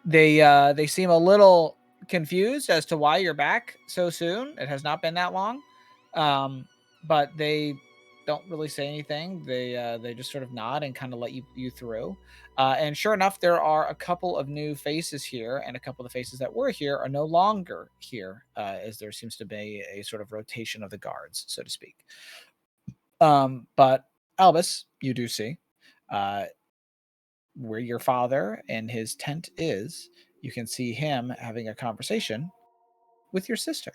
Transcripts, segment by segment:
They seem a little confused as to why you're back so soon. It has not been that long, but they don't really say anything. They just sort of nod and kind of let you through. And sure enough, there are a couple of new faces here, and a couple of the faces that were here are no longer here, as there seems to be a sort of rotation of the guards, so to speak. But Albus, you do see where your father and his tent is. You can see him having a conversation with your sister.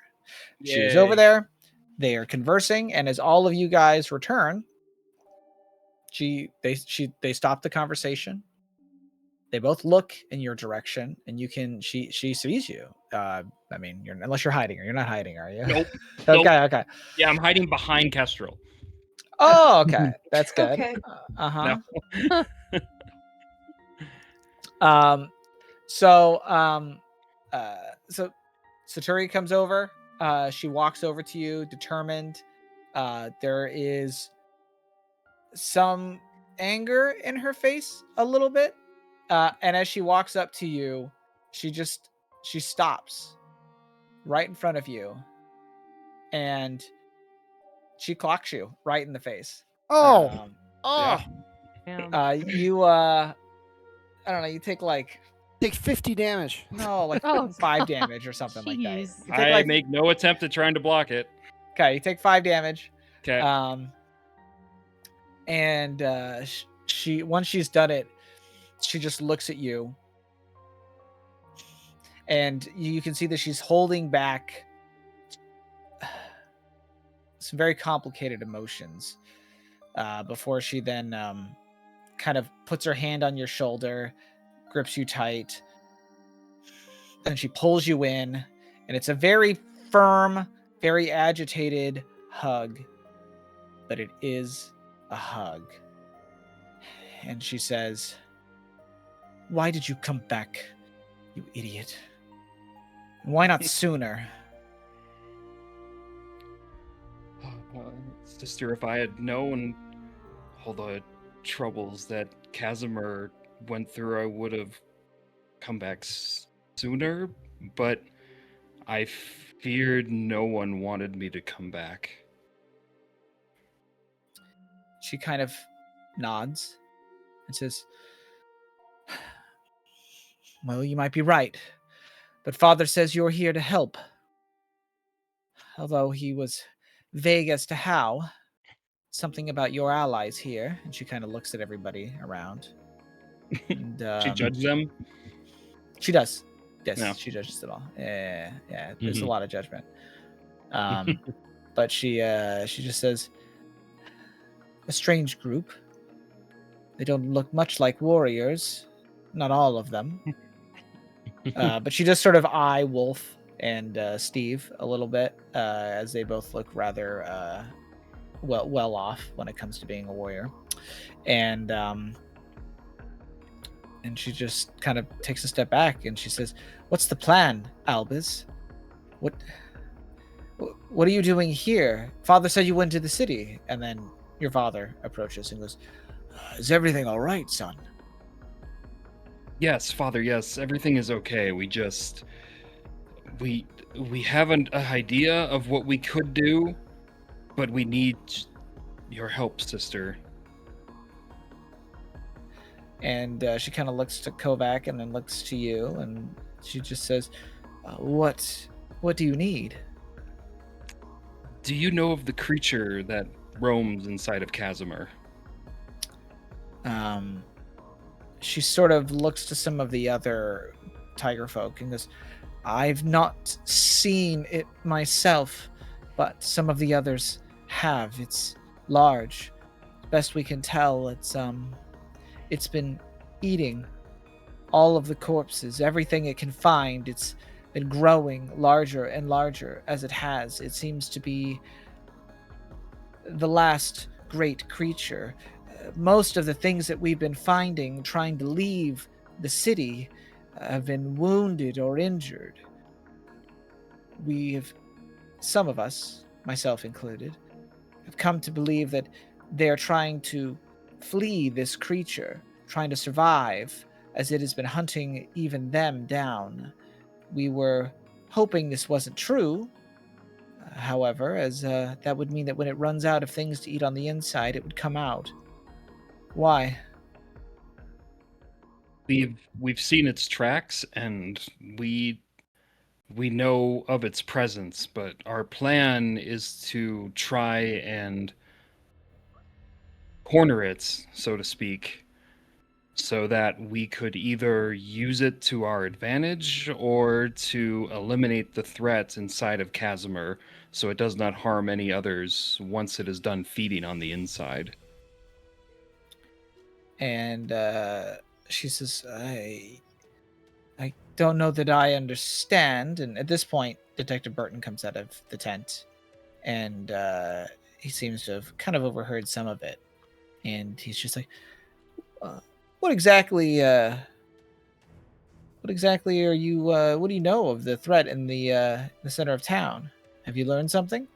Yay. She is over there. They are conversing, and as all of you guys return, they stop the conversation. They both look in your direction, and she sees you. I mean, unless you're hiding, or you're not hiding, are you? Nope. Okay, Nope. okay. Yeah, I'm hiding behind Kestrel. Oh, okay. That's good. Okay. Uh-huh. No. So Saturi comes over. She walks over to you, determined. There is some anger in her face, a little bit. And as she walks up to you, she stops right in front of you, and she clocks you right in the face. Oh. You I don't know. You take Take 50 damage. No, 5 damage or something like that. I make no attempt at trying to block it. Okay, you take 5 damage. Okay. And she once she's done it, she just looks at you, and you can see that she's holding back some very complicated emotions before she then kind of puts her hand on your shoulder, grips you tight, and she pulls you in, and it's a very firm, very agitated hug, but it is a hug. And she says, "Why did you come back, you idiot? Why not sooner?" Sister, if I had known all the troubles that Casimir went through, I would have come back sooner, but I feared no one wanted me to come back. She kind of nods and says, "Well, you might be right, but Father says you're here to help. Although he was vague as to how. Something about your allies here." And she kind of looks at everybody around. And, she judges them? She does. Yes, No. She judges them all. Yeah, there's a lot of judgment. But she just says, "A strange group. They don't look much like warriors. Not all of them." But she does sort of eye Wolf and Steve a little bit, as they both look rather well off when it comes to being a warrior. And she just kind of takes a step back, and she says, "What's the plan, Albus? What are you doing here? Father said you went to the city." And then your father approaches and goes, "Is everything all right, son?" Yes, Father, yes, everything is okay. We have an idea of what we could do, but we need your help, sister. And she kind of looks to Kovac and then looks to you, and she just says, What do you need?" Do you know of the creature that roams inside of Casimir? She sort of looks to some of the other tiger folk and goes, "I've not seen it myself, but some of the others have. It's large. Best we can tell, it's been eating all of the corpses, everything it can find. It's been growing larger and larger as it has. It seems to be the last great creature. Most of the things that we've been finding trying to leave the city have been wounded or injured. Some of us, myself included, have come to believe that they're trying to flee this creature, trying to survive as it has been hunting even them down. We were hoping this wasn't true. However, as that would mean that when it runs out of things to eat on the inside, it would come out. Why? We've seen its tracks, and we know of its presence, but our plan is to try and corner it, so to speak, so that we could either use it to our advantage or to eliminate the threat inside of Casimir so it does not harm any others once it is done feeding on the inside. And she says, I don't know that I understand. And at this point, Detective Burton comes out of the tent, and he seems to have kind of overheard some of it. And he's just like, uh, "What exactly? What exactly are you? What do you know of the threat in the center of town? Have you learned something?"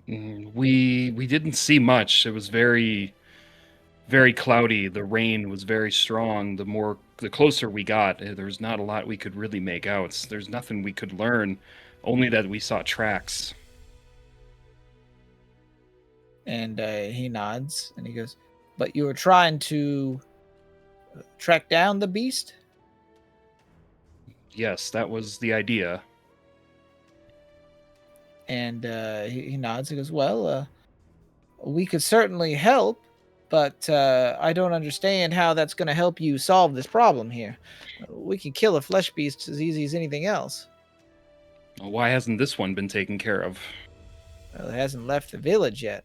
We didn't see much. It was very cloudy. The rain was very strong. The closer we got, there's not a lot we could really make out. There's nothing we could learn, only that we saw tracks. And he nods, and he goes, "But you were trying to track down the beast?" Yes, that was the idea. And he nods. He goes, "Well, we could certainly help, but I don't understand how that's going to help you solve this problem here. We can kill a flesh beast as easy as anything else. Why hasn't this one been taken care of? Well, it hasn't left the village yet."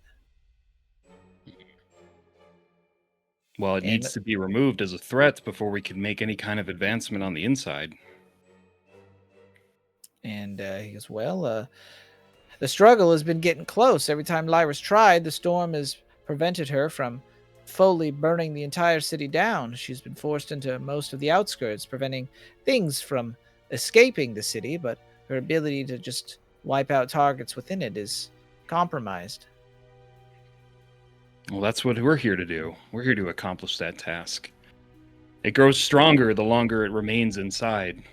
Well, it And needs to be removed as a threat before we can make any kind of advancement on the inside. he goes, "Well, the struggle has been getting close. Every time Lyra's tried, the storm has prevented her from fully burning the entire city down. She's been forced into most of the outskirts, preventing things from escaping the city, but her ability to just wipe out targets within it is compromised." Well, that's what we're here to do. We're here to accomplish that task. It grows stronger the longer it remains inside.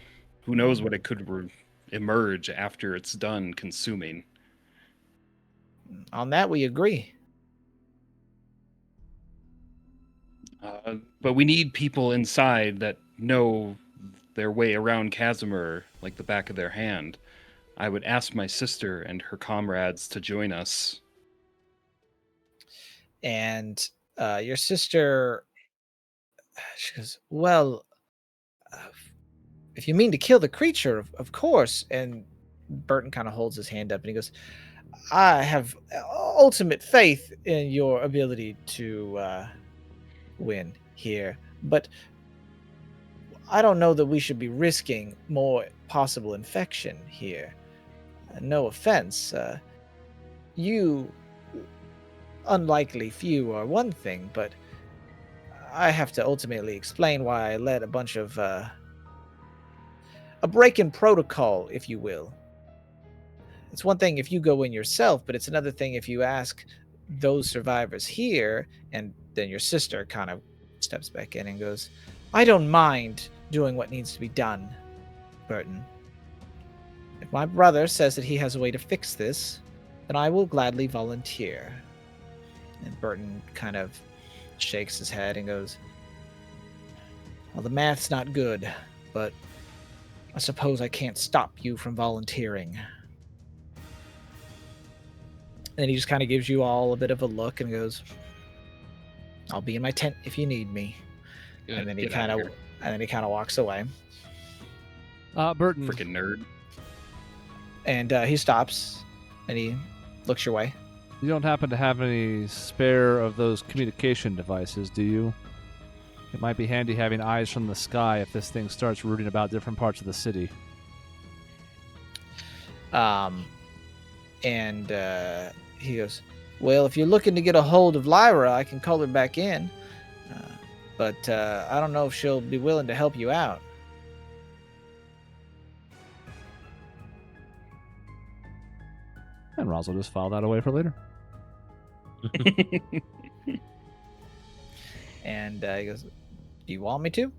Who knows what it could emerge after it's done consuming. On that, we agree. But we need people inside that know their way around Casimir like the back of their hand. I would ask my sister and her comrades to join us. And your sister, she goes, "Well, uh, if you mean to kill the creature, of course." And Burton kind of holds his hand up and he goes, "I have ultimate faith in your ability to win here, but I don't know that we should be risking more possible infection here. No offense. You, unlikely few, are one thing, but I have to ultimately explain why I led a bunch of a break in protocol, if you will. It's one thing if you go in yourself, but it's another thing if you ask those survivors here." And then your sister kind of steps back in and goes, "I don't mind doing what needs to be done, Burton. If my brother says that he has a way to fix this, then I will gladly volunteer." And Burton kind of shakes his head and goes, "Well, the math's not good, but I suppose I can't stop you from volunteering." And he just kind of gives you all a bit of a look and goes, "I'll be in my tent if you need me." Good, And then he get out kind of of here. and then he kind of walks away. Burton, Freaking nerd. And he stops and he looks your way. you don't happen to have any spare of those communication devices, do you? It might be handy having eyes from the sky if this thing starts rooting about different parts of the city. And he goes, "Well, if you're looking to get a hold of Lyra, I can call her back in. But I don't know if she'll be willing to help you out." And Roz will just file that away for later. And he goes, Do you want me to?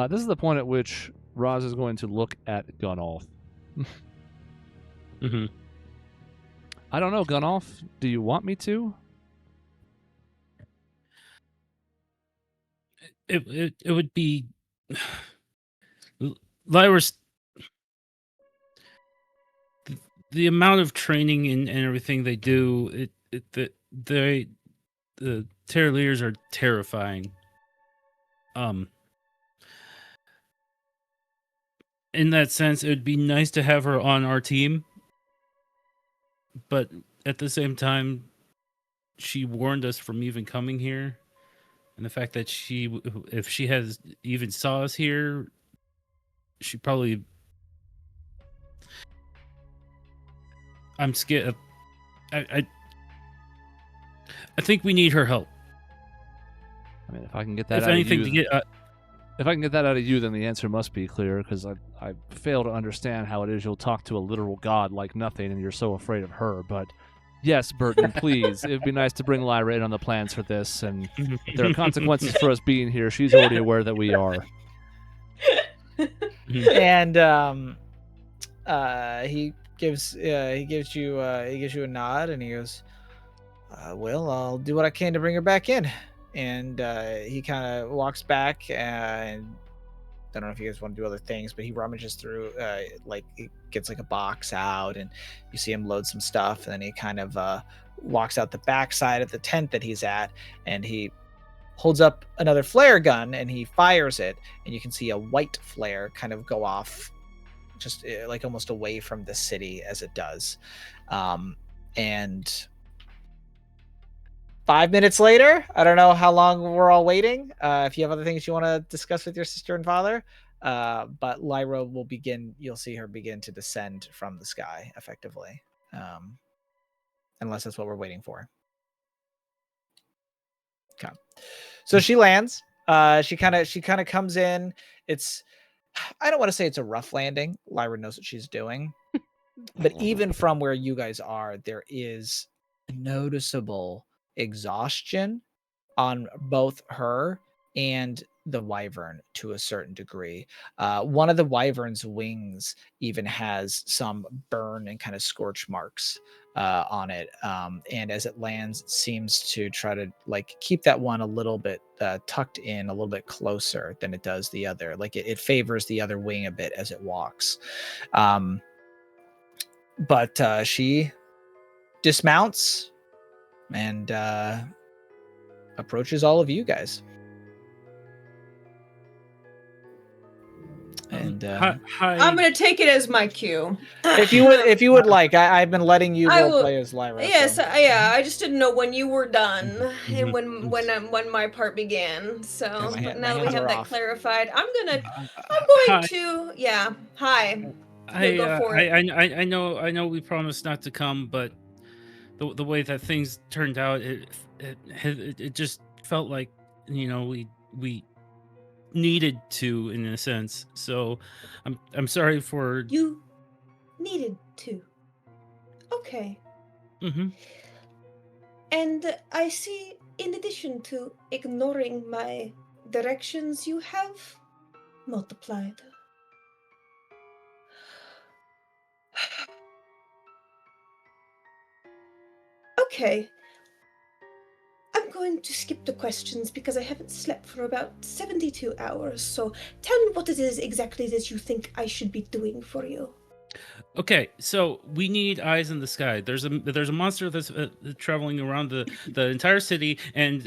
This is the point at which Roz is going to look at Gunolf. Mm-hmm. I don't know, Gunolf. Do you want me to? It would be Lyra's the amount of training and everything they do. The Terror Leaders are terrifying. In that sense, it would be nice to have her on our team, but at the same time, she warned us from even coming here, and the fact that if she has even saw us here, she probably. I'm scared. I think we need her help. I mean, if I can get that If out anything, of to you, get. if I can get that out of you, then the answer must be clear, because I fail to understand how it is you'll talk to a literal god like nothing, and you're so afraid of her. But yes, Burton, please, it'd be nice to bring Lyra in on the plans for this, and if there are consequences for us being here, she's already aware that we are. And he gives you a nod, and he goes, well, I'll do what I can to bring her back in. And he kind of walks back, and I don't know if you guys want to do other things, but he rummages through, like he gets like a box out, and you see him load some stuff, and then he kind of walks out the backside of the tent that he's at, and he holds up another flare gun, and he fires it, and you can see a white flare kind of go off, just like almost away from the city as it does, and 5 minutes later, I don't know how long we're all waiting. If you have other things you want to discuss with your sister and father, but Lyra will begin. You'll see her begin to descend from the sky, effectively, unless that's what we're waiting for. Okay, so she lands. She kind of comes in. I don't want to say it's a rough landing. Lyra knows what she's doing, but even from where you guys are, there is noticeable exhaustion on both her and the wyvern to a certain degree. One of the wyvern's wings even has some burn and kind of scorch marks on it, and as it lands, it seems to try to like keep that one a little bit tucked in a little bit closer than it does the other. Like it favors the other wing a bit as it walks. But she dismounts and approaches all of you guys. And Hi. I'm gonna take it as my cue. if you would like, I've been letting you I role will- play as Lyra. Yes, so. yeah. I just didn't know when you were done and Mhm. when my part began. So, Yeah, but my now that we hands have are that off. clarified, I'm going Hi. to. Yeah. Hi. I, go for it. I know we promised not to come, but the way that things turned out, it just felt like we needed to, in a sense. So I'm sorry for. You needed to. Okay. Mm-hmm. And I see, in addition to ignoring my directions, you have multiplied. Okay. I'm going to skip the questions because I haven't slept for about 72 hours. So tell me what it is exactly that you think I should be doing for you. Okay, so we need eyes in the sky. There's a monster that's traveling around the entire city, and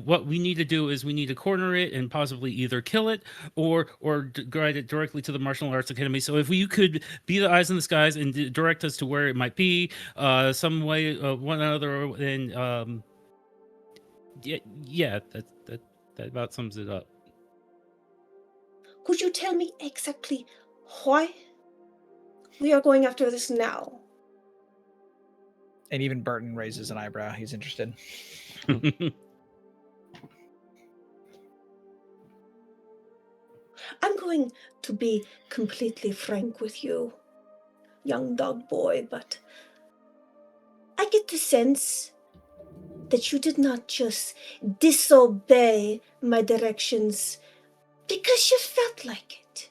what we need to do is we need to corner it and possibly either kill it or guide it directly to the Martial Arts Academy. So if you could be the eyes in the skies and direct us to where it might be, some way, one other, and yeah, that about sums it up. Could you tell me exactly why we are going after this now? And even Burton raises an eyebrow. He's interested. I'm going to be completely frank with you, young dog boy, but I get the sense that you did not just disobey my directions because you felt like it.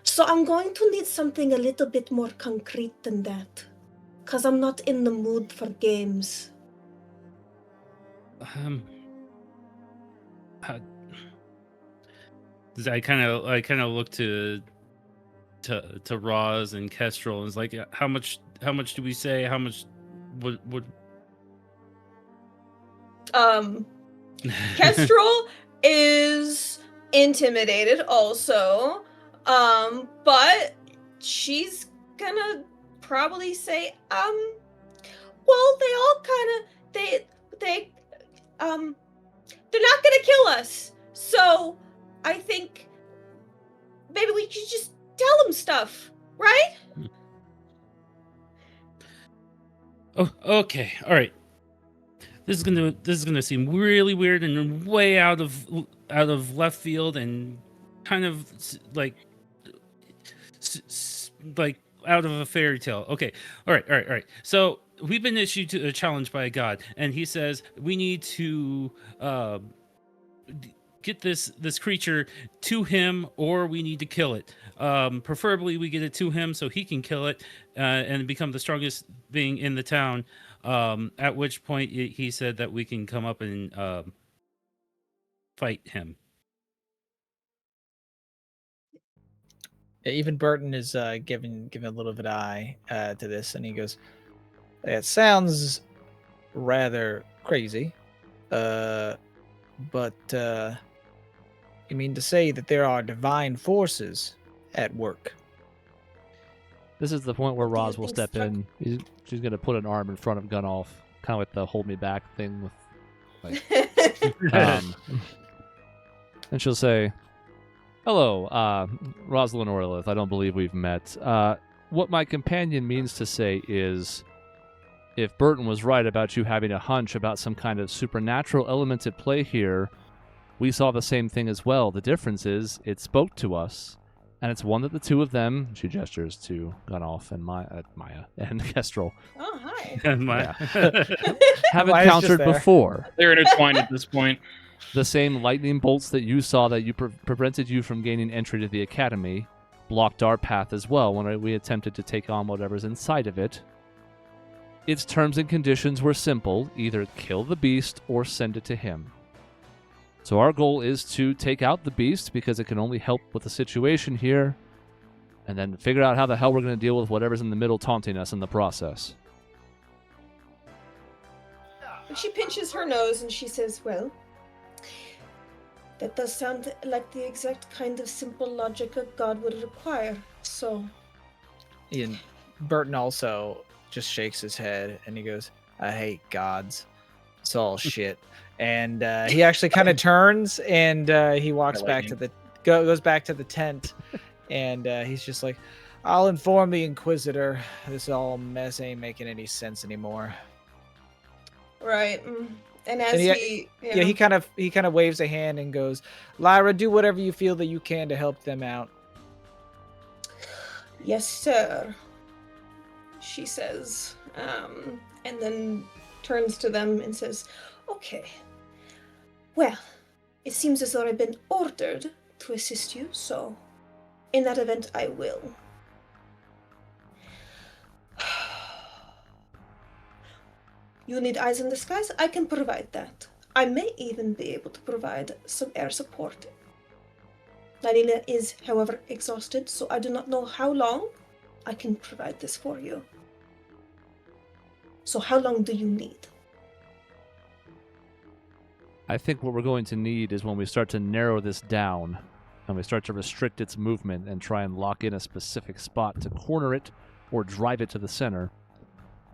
So I'm going to need something a little bit more concrete than that, because I'm not in the mood for games. I kind of look to Roz and Kestrel and is like, how much do we say? How much would Kestrel is intimidated also, but she's gonna probably say, well, they all kind of, they're not gonna kill us, so I think maybe we should just tell them stuff, right? Oh, okay, all right. This is gonna seem really weird and way out of left field and kind of like out of a fairy tale. Okay, all right. So we've been issued a challenge by a god, and he says we need to get this creature to him, or we need to kill it. Preferably, we get it to him so he can kill it and become the strongest being in the town. At which point he said that we can come up and fight him. Yeah, even Burton is giving a little bit of eye to this, and he goes, "It sounds rather crazy, but you mean to say that there are divine forces at work?" This is the point where What do you Roz will think step struck- in. She's going to put an arm in front of Gunoff, kind of like the hold me back thing with and she'll say, "Hello, Rosalind Orlith. I don't believe we've met. What my companion means to say is, if Burton was right about you having a hunch about some kind of supernatural element at play here, we saw the same thing as well. The difference is, it spoke to us, and it's one that the two of them," she gestures to Gunoff and Maya and Kestrel, Oh, hi. "have Maya's just encountered there. before. They're intertwined at this point. The same lightning bolts that you saw that you prevented you from gaining entry to the academy blocked our path as well when we attempted to take on whatever's inside of it. Its terms and conditions were simple: either kill the beast or send it to him. So our goal is to take out the beast because it can only help with the situation here, and then figure out how the hell we're going to deal with whatever's in the middle taunting us in the process." And she pinches her nose and she says, well, that does sound like the exact kind of simple logic a god would require, so... And Burton also just shakes his head and he goes, "I hate gods. It's all shit." And he actually kind of turns and he walks back to the goes back to the tent, and he's just like, "I'll inform the Inquisitor. This all mess ain't making any sense anymore." Right. And as And he... Yeah, he kind of waves a hand and goes, "Lyra, do whatever you feel that you can to help them out." Yes, sir, she says, and then turns to them and says, okay, well, it seems as though I've been ordered to assist you, so in that event I will. You need eyes in the skies? I can provide that. I may even be able to provide some air support. Nalina is, however, exhausted, so I do not know how long I can provide this for you. So how long do you need? I think what we're going to need is when we start to narrow this down and we start to restrict its movement and try and lock in a specific spot to corner it or drive it to the center,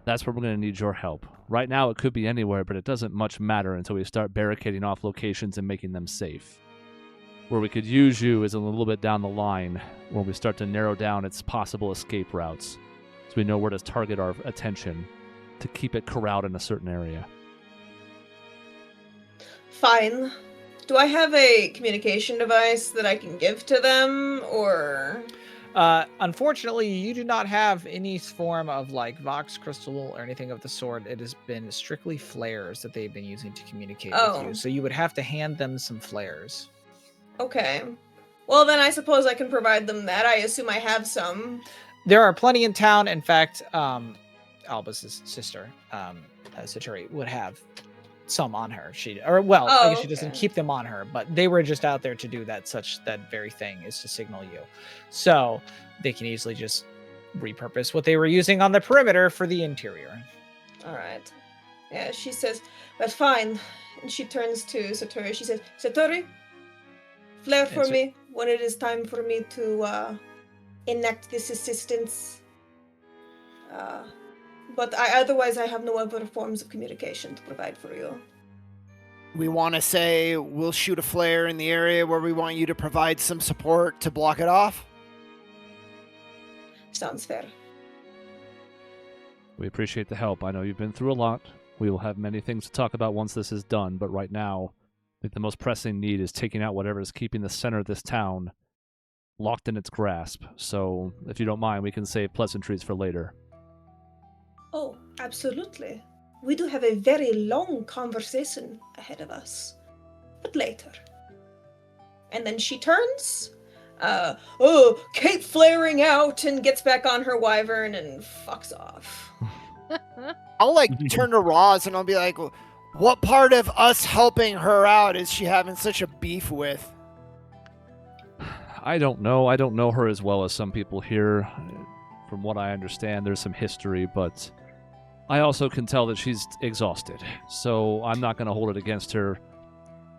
that's where we're going to need your help. Right now it could be anywhere, but it doesn't much matter until we start barricading off locations and making them safe. Where we could use you is a little bit down the line when we start to narrow down its possible escape routes, so we know where to target our attention to keep it corralled in a certain area. Fine. Do I have a communication device that I can give to them, or... Unfortunately, you do not have any form of like Vox crystal or anything of the sort. It has been strictly flares that they've been using to communicate with Oh. you. So you would have to hand them some flares. Okay. Well, then I suppose I can provide them that. I assume I have some. There are plenty in town. In fact, Albus's sister, Satori, would have some on her. I guess she doesn't Okay. keep them on her, but they were just out there to do that very thing, is to signal you. So they can easily just repurpose what they were using on the perimeter for the interior. All right. Yeah, she says, but fine. And she turns to Satori. She says, Satori, flare for Answer. me when it is time for me to enact this assistance. But otherwise I have no other forms of communication to provide for you. We want to say we'll shoot a flare in the area where we want you to provide some support to block it off. Sounds fair. We appreciate the help. I know you've been through a lot. We will have many things to talk about once this is done, but right now, I think the most pressing need is taking out whatever is keeping the center of this town locked in its grasp. So, if you don't mind, we can save pleasantries for later. Oh, absolutely. We do have a very long conversation ahead of us. But later. And then she turns. Kate flaring out and gets back on her wyvern and fucks off. I'll turn to Roz and I'll be like, what part of us helping her out is she having such a beef with? I don't know. I don't know her as well as some people here. From what I understand, there's some history, but I also can tell that she's exhausted. So I'm not going to hold it against her.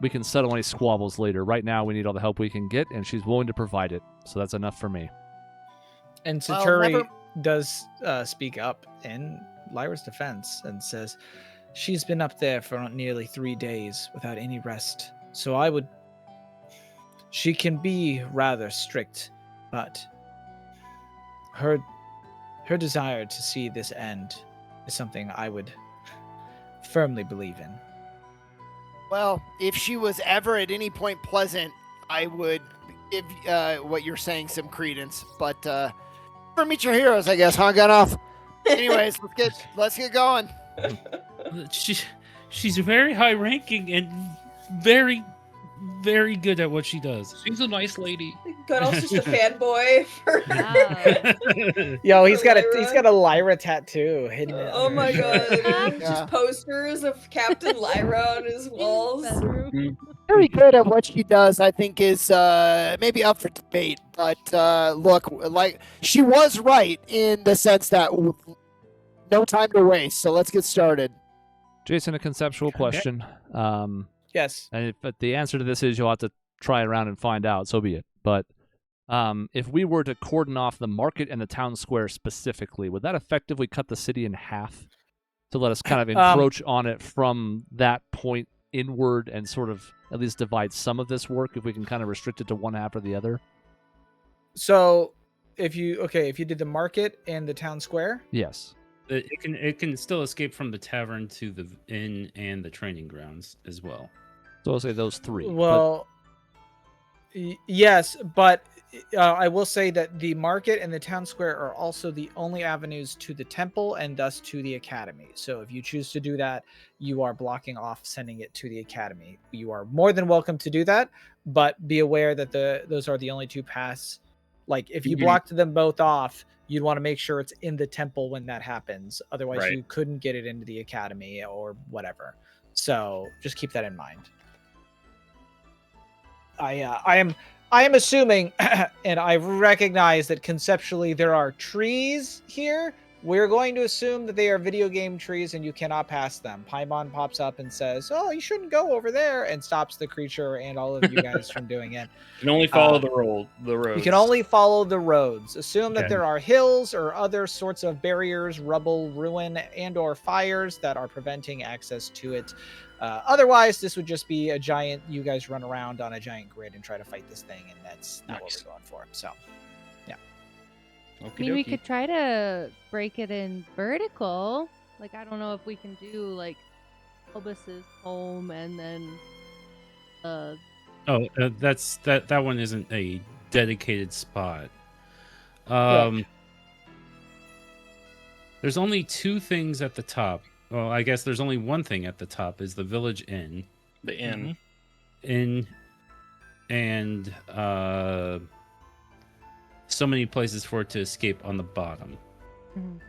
We can settle any squabbles later. Right now, we need all the help we can get, and she's willing to provide it. So that's enough for me. And Well, Satori does speak up in Lyra's defense and says she's been up there for nearly 3 days without any rest. So she can be rather strict, but her desire to see this end is something I would firmly believe in. Well, if she was ever at any point pleasant, I would give what you're saying some credence. But never meet your heroes, I guess, huh, Gunoff? Anyways, let's get going. She's very high ranking and very, very good at what she does. She's a nice lady. Gunnel's just a fanboy for Wow. Yo, he's got Lyra? a Lyra tattoo hidden. Oh under my his shirt. god. Yeah. Just posters of Captain Lyra on his walls. Bedroom. Very good at what she does, I think, is maybe up for debate. But look, like, she was right in the sense that no time to waste. So let's get started. Jason, a conceptual question. Yes. And if the answer to this is you'll have to try around and find out, so be it. But if we were to cordon off the market and the town square specifically, would that effectively cut the city in half to let us kind of encroach on it from that point inward and sort of at least divide some of this work if we can kind of restrict it to one half or the other? So if you did the market and the town square, Yes. It can still escape from the tavern to the inn and the training grounds as well. So I'll say those three. well, yes, but I will say that the market and the town square are also the only avenues to the temple and thus to the academy. So if you choose to do that, you are blocking off sending it to the academy. You are more than welcome to do that, but be aware that those are the only two paths. Like if you blocked them both off, you'd want to make sure it's in the temple when that happens. Otherwise, Right. you couldn't get it into the academy or whatever. So just keep that in mind. I am assuming, and I recognize that conceptually there are trees here. We're going to assume that they are video game trees and you cannot pass them. Paimon pops up and says, "Oh, you shouldn't go over there," and stops the creature and all of you guys from doing it. You can only follow the roads. You can only follow the roads. Assume that Okay. there are hills or other sorts of barriers, rubble, ruin, and/or fires that are preventing access to it. Otherwise, this would just be a giant. You guys run around on a giant grid and try to fight this thing, and that's not Nice. what we're going for. So, I mean, we could try to break it in vertical. Like, I don't know if we can do, like, Albus's home and then... That one isn't a dedicated spot. There's only 2 things at the top. Well, I guess there's only one thing at the top is the village inn. The inn. Inn and so many places for it to escape on the bottom. Mhm.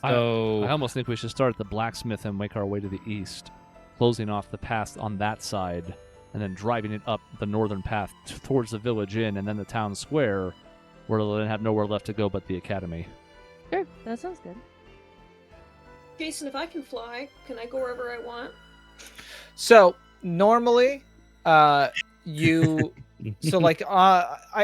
So I almost think we should start at the blacksmith and make our way to the east, closing off the path on that side, and then driving it up the northern path towards the village inn and then the town square, where they'll then have nowhere left to go but the academy. Sure, that sounds good. Jason, if I can fly, can I go wherever I want? So normally, you so like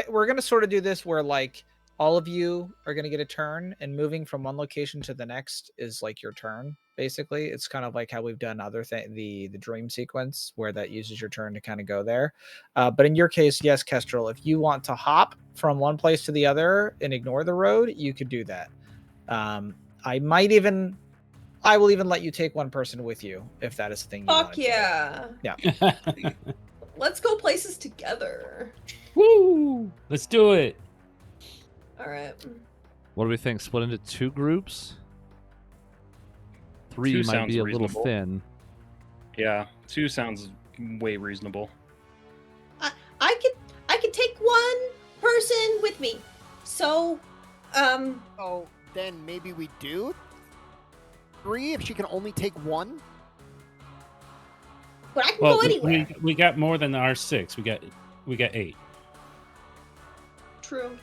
we're gonna sort of do this where like all of you are gonna get a turn, and moving from one location to the next is like your turn. Basically, it's kind of like how we've done other the dream sequence where that uses your turn to kind of go there. But in your case, yes, Kestrel, if you want to hop from one place to the other and ignore the road, you could do that. I will even let you take one person with you if that is the thing you want. Fuck yeah. Yeah. Let's go places together. Woo! Let's do it. All right. What do we think? Split into 2 groups? 3 2 might sounds be a little reasonable. thin. Yeah, 2 sounds way reasonable. I could take one person with me. So, Oh, then maybe we do 3 if she can only take 1. but I can Well, go anywhere. we got more than our 6. We got 8. True.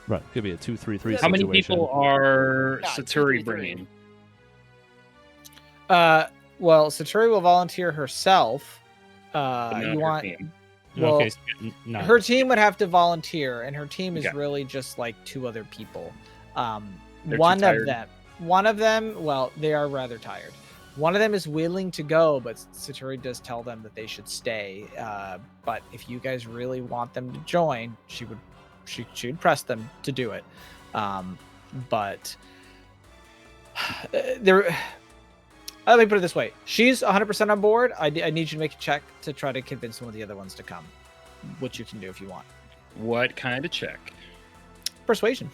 Right, could be a 2-3-3 How How many situation. people are Yeah, Saturi 2, 3, 3. bringing? Well, Saturi will volunteer herself. But not You her want team. well, Okay, so not her team would have to volunteer, and her team is Okay. really just like 2 other people. They're too One tired. of them, well, they are rather tired. One of them is willing to go, but Saturi does tell them that they should stay. But if you guys really want them to join, she would press them to do it. But there. Let me put it this way: she's 100% on board. I need you to make a check to try to convince one of the other ones to come, which you can do if you want. What kind of check? Persuasion.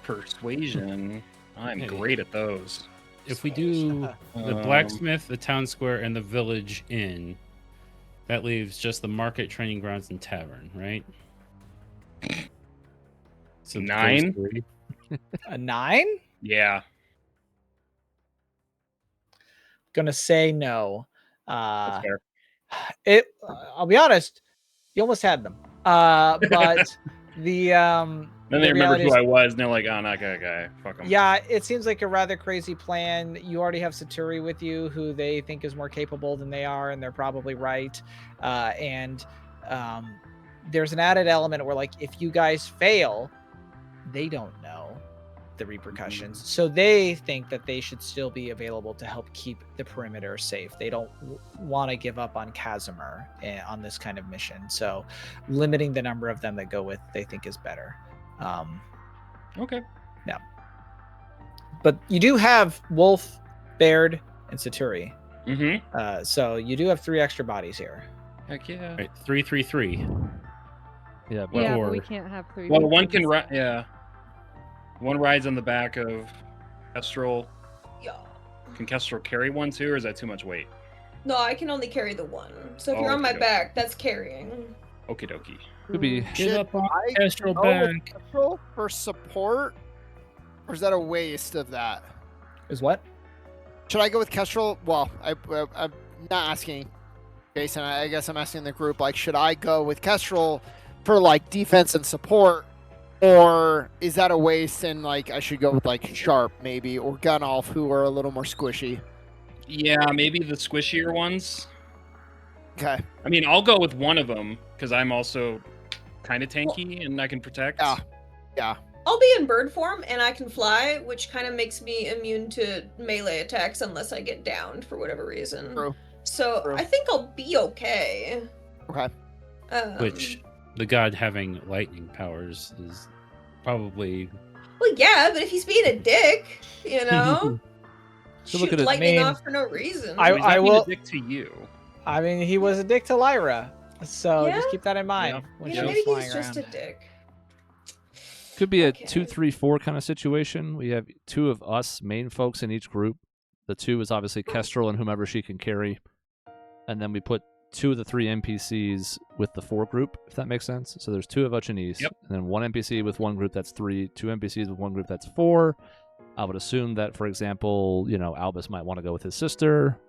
Persuasion. I'm Hey. great at those. If we do the blacksmith, the town square, and the village inn, that leaves just the market, training grounds, and tavern, right? So those 9? 3. A 9? Yeah. Gonna say no. That's fair. I'll be honest, you almost had them. But the Then they the remembered reality who is- I was, and they're like, "Oh, not that guy. Fuck him." Yeah, it seems like a rather crazy plan. You already have Saturi with you, who they think is more capable than they are, and they're probably right. And there's an added element where, like, if you guys fail, they don't know the repercussions. So they think that they should still be available to help keep the perimeter safe. They don't want to give up on Casimir on this kind of mission. So limiting the number of them that go with, they think is better. Okay. But you do have Wolf, Baird, and Saturi. Mm-hmm. So you do have 3 extra bodies here. Heck yeah. Right, 3. Yeah, but Yeah, but Or- we can't have 3. Well, one people. can ride. Yeah. One rides on the back of Kestrel. Yeah. Can Kestrel carry one too, or is that too much weight? No, I can only carry the one. So if Oh, you're on my okay. back, that's carrying. Okie dokie. could be. Get Should up on I Kestrel go with back. Kestrel for support, or is that a waste of that? Is what? Should I go with Kestrel? Well, I'm not asking Jason. I guess I'm asking the group. Like, should I go with Kestrel for like defense and support, or is that a waste? And like, I should go with like Sharp maybe or Gunolf, who are a little more squishy. Yeah, maybe the squishier ones. Okay. I mean, I'll go with one of them because I'm also kind of tanky and I can protect. Yeah. I'll be in bird form and I can fly, which kind of makes me immune to melee attacks unless I get downed for whatever reason. True. So True. I think I'll be okay. Okay. Which the god having lightning powers is probably Well, yeah, but if he's being a dick, you know, So look shoot at it- lightning I mean, off for no reason. I- He's not being will- a dick to you. I mean, he was a dick to Lyra. So Yeah? just keep that in mind Yeah. when you she know, was maybe flying he's just around. a dick. Could be a Okay. 2-3-4 kind of situation. We have 2 of us main folks in each group. The 2 is obviously Kestrel and whomever she can carry. And then we put 2 of the 3 NPCs with the 4 group, if that makes sense. So there's 2 of Uchanese, Yep. and then 1 NPC with 1 group, that's 3, 2 NPCs with 1 group, that's 4. I would assume that, for example, Albus might want to go with his sister.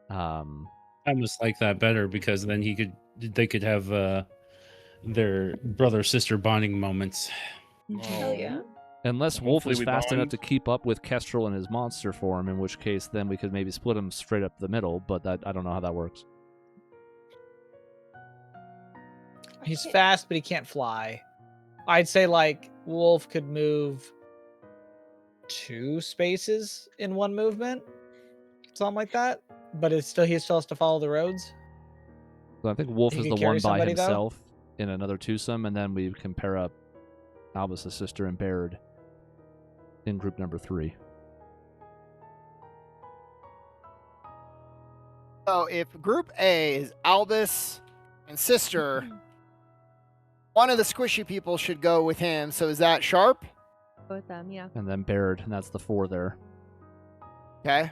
I almost like that better because then they could have their brother sister bonding moments. Hell yeah. Unless Wolf Hopefully is we fast enough bond. to keep up with Kestrel in his monster form, in which case then we could maybe split him straight up the middle, but I don't know how that works. He's fast, but he can't fly. I'd say like Wolf could move 2 spaces in one movement, something like that. But he still has to follow the roads. So I think Wolf He is could the carry one by somebody, though? himself in another twosome, and then we can pair up Albus' sister and Baird in group number 3. So if Group A is Albus and Sister, one of the squishy people should go with him. So is that Sharp? Go with them, yeah. And then Baird, and that's the 4 there. Okay.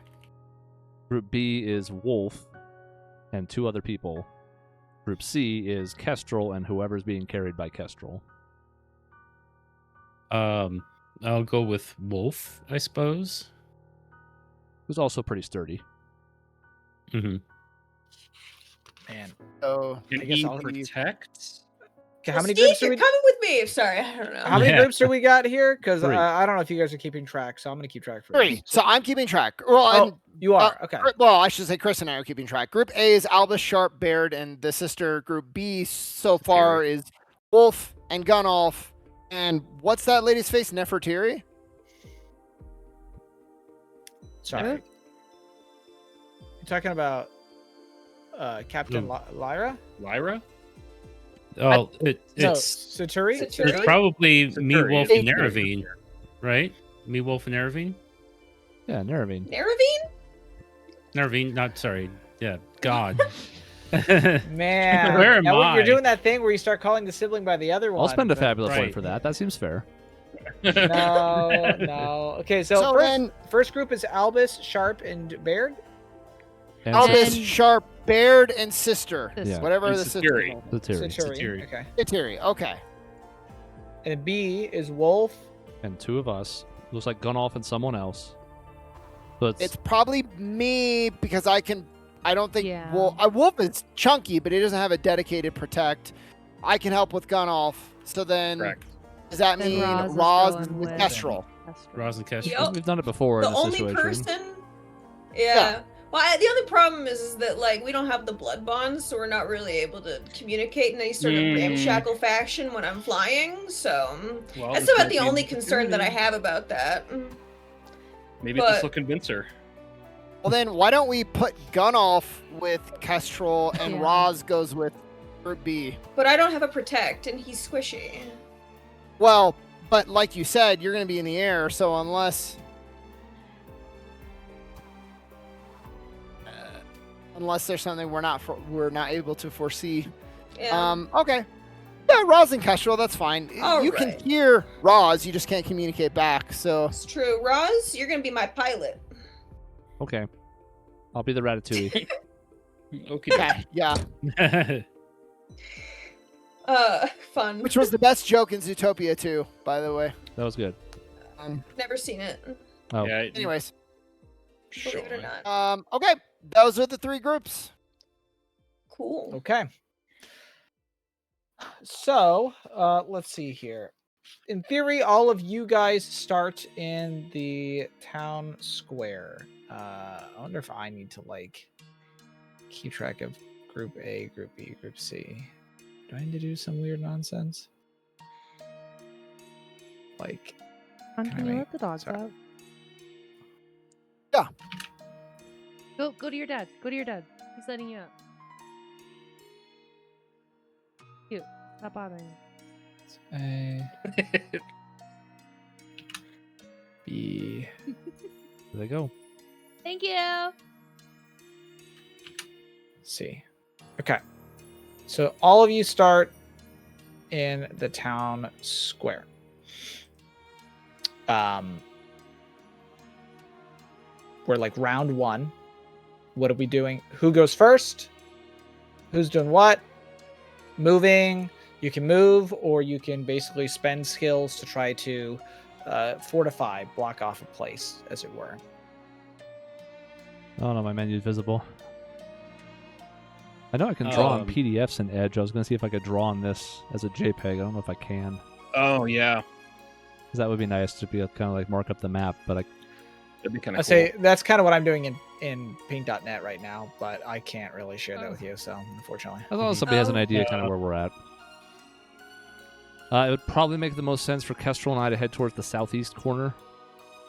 Group B is Wolf and 2 other people. Group C is Kestrel and whoever's being carried by Kestrel. I'll go with Wolf, I suppose. Who's also pretty sturdy. Mm-hmm. Man. So Can I guess he I'll- protect? Okay, how many Steve, groups do you're we? coming with me. Sorry, I don't know. How many Yeah. groups do we got here? Because 3. I don't know if you guys are keeping track, so I'm gonna keep track for 3. So I'm keeping track. Well, Oh, and you are okay. Well, I should say Chris and I are keeping track. Group A is Albus, Sharp, Baird, and the sister. Group B so far is Wolf and Gunolf. And what's that lady's face? Nefertiri? Sorry. You're talking about Captain Lyra? Lyra? Oh, No, it's Saturi? Saturi? it's probably Saturi. me, Wolf, and Saturi. Neravine, right? Me, Wolf, and Neravine. Yeah, Neravine. Neravine? Neravine, not sorry. Yeah, God. Man, Where am now I? you're doing that thing where you start calling the sibling by the other one. I'll spend a but- fabulous point Right. for that. That seems fair. No. Okay, so, So then first group is Albus, Sharp, and Baird. And Albus, And- Sharp, Baird, and sister. Yeah. Whatever And the sister. Saturi. Satiri. Saturi. Saturi. Okay. Satiri. Okay. And B is Wolf. And 2 of us. Looks like Gunolf and someone else. So It's probably me because I don't think Yeah. Wolf is chunky, but he doesn't have a dedicated protect. I can help with Gunolf. So then Correct. does that Then mean Roz is Roz going with with- Kestrel? Roz and Kestrel. Yep. We've done it before The in this only situation. person. Yeah. Well, the only problem is that like we don't have the blood bonds, so we're not really able to communicate in any sort of ramshackle fashion when I'm flying. So Well, that's this about might the be only an concern that I opportunity. have about that. Maybe but- this will convince her. Well, then why don't we put Gunolf with Kestrel and Yeah. Roz goes with Group B? But I don't have a protect, and he's squishy. Well, but like you said, you're going to be in the air, so unless there's something we're not able to foresee. Yeah. Okay. Yeah, Roz and Kestrel, that's fine. All you can right. hear Roz, you just can't communicate back. So It's true. Roz, you're gonna be my pilot. Okay. I'll be the Ratatouille. Okay. okay, yeah. Fun. Which was the best joke in Zootopia too, by the way. That was good. Never seen it. Oh. Yeah, Anyways, Believe it or not. okay, those are the 3 groups. Cool. Okay. So, let's see here. In theory, all of you guys start in the town square. I wonder if I need to like keep track of Group A, Group B, Group C. Do I need to do some weird nonsense? Like, Can Can I you make- let the dogs sorry. out? Yeah. Go to your dad. Go to your dad. He's letting you out. Cute. Stop bothering him. A, B. There they go. Thank you. C. Okay. So all of you start in the town square. we're like round 1. What are we doing? Who goes first? Who's doing what? Moving. You can move, or you can basically spend skills to try to fortify, block off a place, as it were. Oh no, my menu's visible. I know I can draw on PDFs in Edge. I was going to see if I could draw on this as a JPEG. I don't know if I can. Oh, yeah. 'Cause that would be nice to be able to kind of like mark up the map, but That'd be kind I of cool. say that's kind of what I'm doing in Paint.net right now, but I can't really share that with you, so unfortunately. as long as somebody has an idea kind of where we're at. It would probably make the most sense for Kestrel and I to head towards the southeast corner,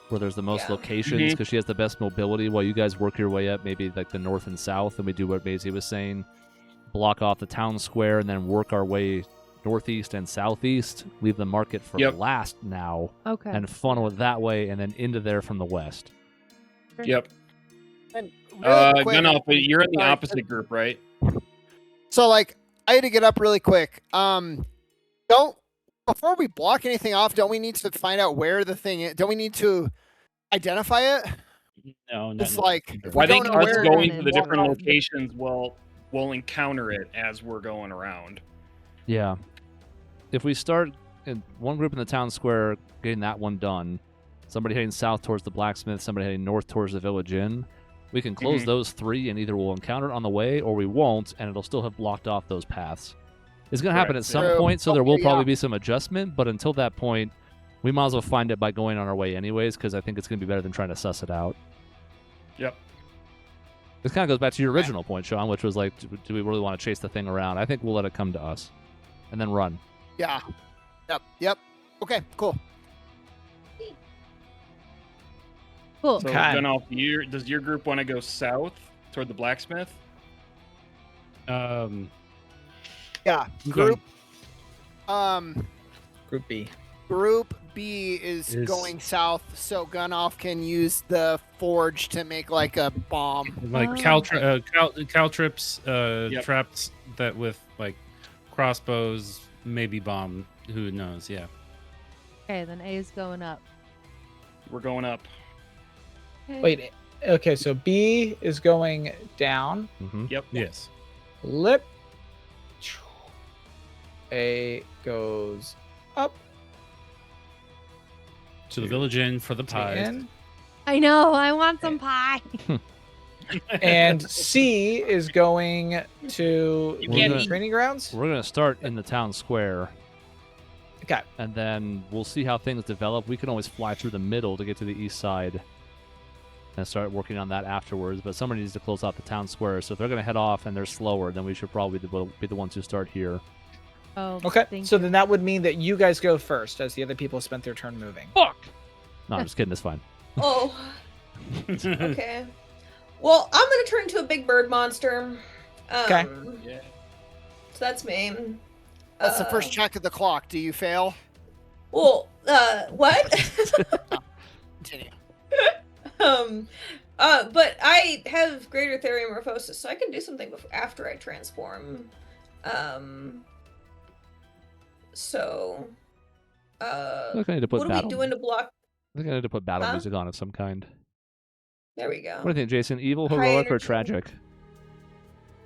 where there's the most locations, because she has the best mobility, while you guys work your way up maybe like the north and south, and we do what Maisie was saying, block off the town square, and then work our way northeast and southeast, leave the market for last now, and funnel it that way, and then into there from the west. Yep. And really quick, Gunnoff, but you're in the opposite group, right? So, like, I had to get up really quick. Before we block anything off, don't we need to find out where the thing is? Don't we need to identify it? No, It's like, if Well, I we think don't know us where going it to the is, different locations will encounter it as we're going around. Yeah. If we start in one group in the town square, getting that one done, somebody heading south towards the blacksmith, somebody heading north towards the village inn, we can close those 3, and either we'll encounter it on the way or we won't, and it'll still have blocked off those paths. It's going to happen at some point, so there will probably be some adjustment, but until that point, we might as well find it by going on our way anyways, because I think it's going to be better than trying to suss it out. Yep. This kind of goes back to your original point, Sean, which was like, do we really want to chase the thing around? I think we'll let it come to us, and then run. Yeah. Yep. Okay, cool. Cool. So, Gunnoff, does your group want to go south toward the blacksmith? Yeah. Group B. Group B is going south, so Gunnoff can use the forge to make like a bomb. Like caltrips, traps that with like crossbows, maybe bomb. Who knows? Yeah. Okay, then A is going up. We're going up. Okay. Wait, okay, so B is going down. Yep. Yes. Lip. A goes up. To the village inn for the pies. In. I know. I want some pie. And C is going to the training grounds. We're going to start in the town square. Okay. And then we'll see how things develop. We can always fly through the middle to get to the east side and start working on that afterwards. But somebody needs to close out the town square. So if they're going to head off and they're slower, then we should probably be the ones who start here. Oh, okay. So then that would mean that you guys go first, as the other people spent their turn moving. Fuck! No, I'm just kidding. It's fine. Oh. Okay. Well, I'm gonna turn into a big bird monster. Okay. Yeah. So that's me. That's the first check of the clock. Do you fail? Well, what? Continue. But I have greater theriomorphosis, so I can do something after I transform. So, Look, I need to put what are we doing to block? I think I need to put battle music on of some kind. There we go. What do you think, Jason? Evil, High heroic, or energy. tragic?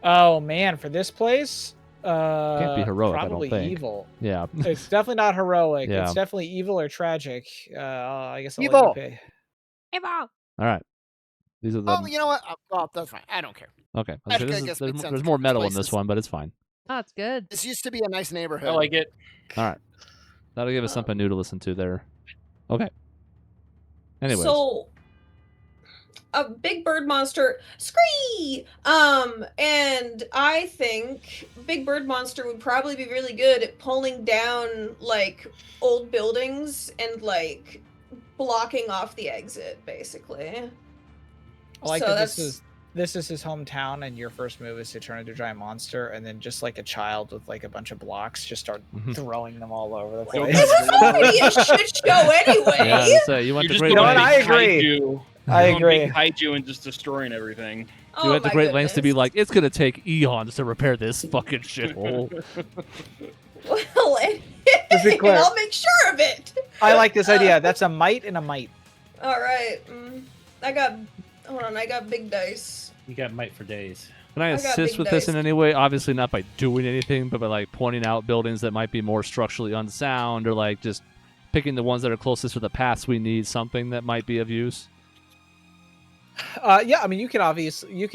Oh man, for this place, Can't be heroic, probably I don't think. evil. Yeah. It's definitely not heroic. Yeah. It's definitely evil or tragic. I guess I'll Evil. let you pick. Evil. All right. These are the. Oh, you know what? Oh, that's fine. I don't care. Okay. I There's, guess there's, makes sense. there's more metal in Places. this one, but it's fine. Oh, it's good. This used to be a nice neighborhood. I like it. All right. That'll give us something new to listen to there. Okay. Anyways. So, a big bird monster, scree! And I think big bird monster would probably be really good at pulling down like old buildings and like blocking off the exit, basically. I like So that that's- this is his hometown, and your first move is to turn into a giant monster, and then just like a child with like a bunch of blocks, just start throwing them all over the place. It was already a shit show anyway. Yeah, so you went You're to just great going what? lengths. I big agree. kaiju. I You're going agree. big kaiju and just destroying everything. Oh You went to my great lengths to be goodness. like, it's gonna take eons to repair this fucking shithole. Well, To be clear. I'll make sure of it. I like this idea. That's a might and a might. All right. Hold on. I got big dice. You got might for days. Can I I got assist big with this dice. in any way? Obviously not by doing anything, but by like pointing out buildings that might be more structurally unsound, or like just picking the ones that are closest to the paths we need, something that might be of use. Yeah, I mean, you can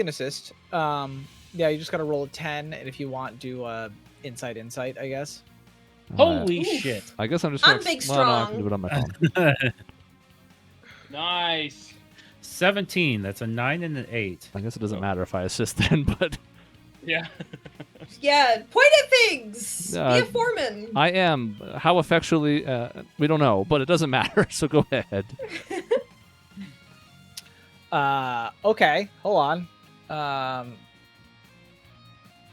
assist. Yeah, you just got to roll a 10, and if you want, do insight, I guess. Holy Oof. shit. I guess I'm just I'm gonna. big Well, no, I can strong. do it on my phone. Nice. 17. That's a 9 and an 8. I guess it doesn't matter if I assist then, but Yeah. Yeah, point at things. Be a foreman. I am. How effectually, we don't know, but it doesn't matter, so go ahead. Okay, hold on.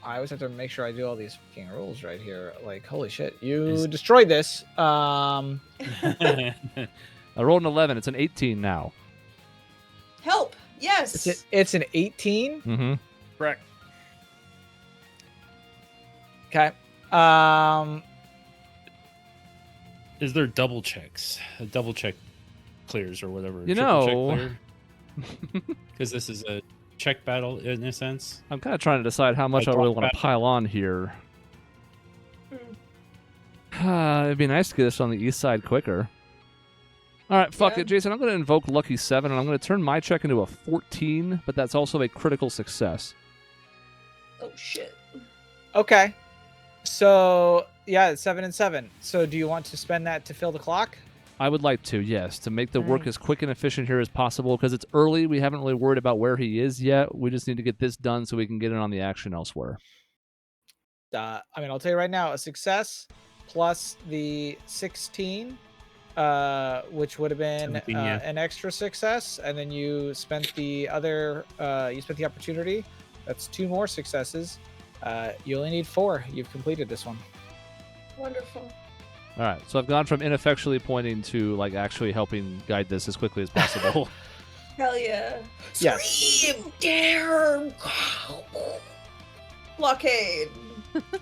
I always have to make sure I do all these fucking rules right here. Like, holy shit, you destroyed this. I rolled an 11. It's an 18 now. Help. Yes. It's an 18. Mm-hmm. Correct. Okay. Is there double checks? A double check clears or whatever. You Triple know- check because this is a check battle in a sense. I'm kind of trying to decide how much I Like really rock want to battle. pile on here. It'd be nice to get this on the east side quicker. All right, fuck Yeah. it, Jason. I'm going to invoke Lucky 7, and I'm going to turn my check into a 14, but that's also a critical success. Oh shit. Okay. So yeah, it's 7 and 7. So do you want to spend that to fill the clock? I would like to, yes, to make the work as quick and efficient here as possible, because it's early. We haven't really worried about where he is yet. We just need to get this done so we can get in on the action elsewhere. I mean, I'll tell you right now, a success plus the 16, which would have been 17, yeah. an extra success, and then you spent the other, you spent the opportunity. That's 2 more successes. You only need 4. You've completed this one. Wonderful. All right, so I've gone from ineffectually pointing to like actually helping guide this as quickly as possible. Hell yeah. Yes. Scream, dare, blockade.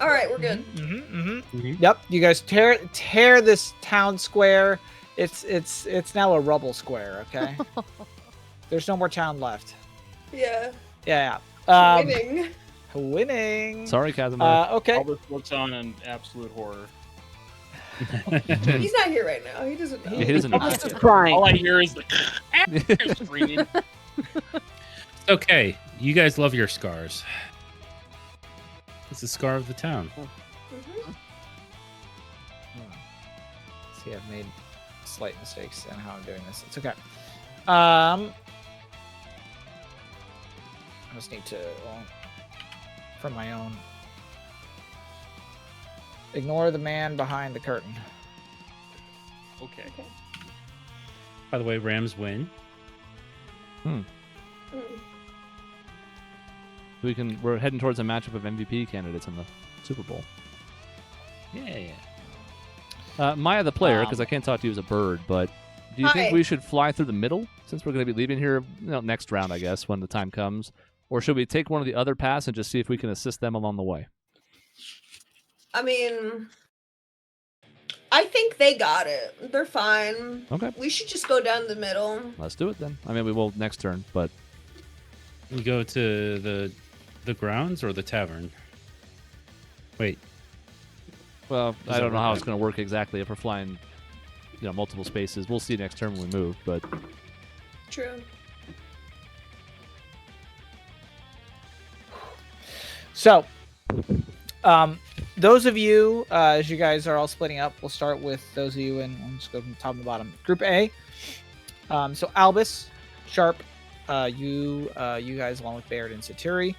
All right, we're good. Yep, you guys tear this town square. It's now a rubble square. Okay. There's no more town left. Yeah. Yeah. Winning. Winning. Sorry, Casimir. Okay. All this looks on in absolute horror. He's not here right now. He doesn't know. Yeah, he doesn't know. I'm just crying. All I hear is the screaming. Okay, you guys love your scars. It's the scar of the town. Mhm. See, I've made slight mistakes in how I'm doing this. It's okay. I just need to, for my own. Ignore the man behind the curtain. Okay. By the way, Rams win. Mm. We're heading towards a matchup of MVP candidates in the Super Bowl. Yeah. Maya the player, because I can't talk to you as a bird, but do you think Hi. we should fly through the middle since we're going to be leaving here next round, I guess, when the time comes? Or should we take one of the other paths and just see if we can assist them along the way? I mean, I think they got it. They're fine. Okay, We should just go down the middle. let's do it then. I mean, we will next turn, but We go to the grounds or the tavern. Wait, well, Does I that don't know work how out? it's going to work exactly if we're flying, multiple spaces. We'll see next turn when we move, but True. So, those of you, as you guys are all splitting up, we'll start with those of you, and I'll just go from top to bottom. Group A. So Albus, Sharp, you guys, along with Baird and Saturi,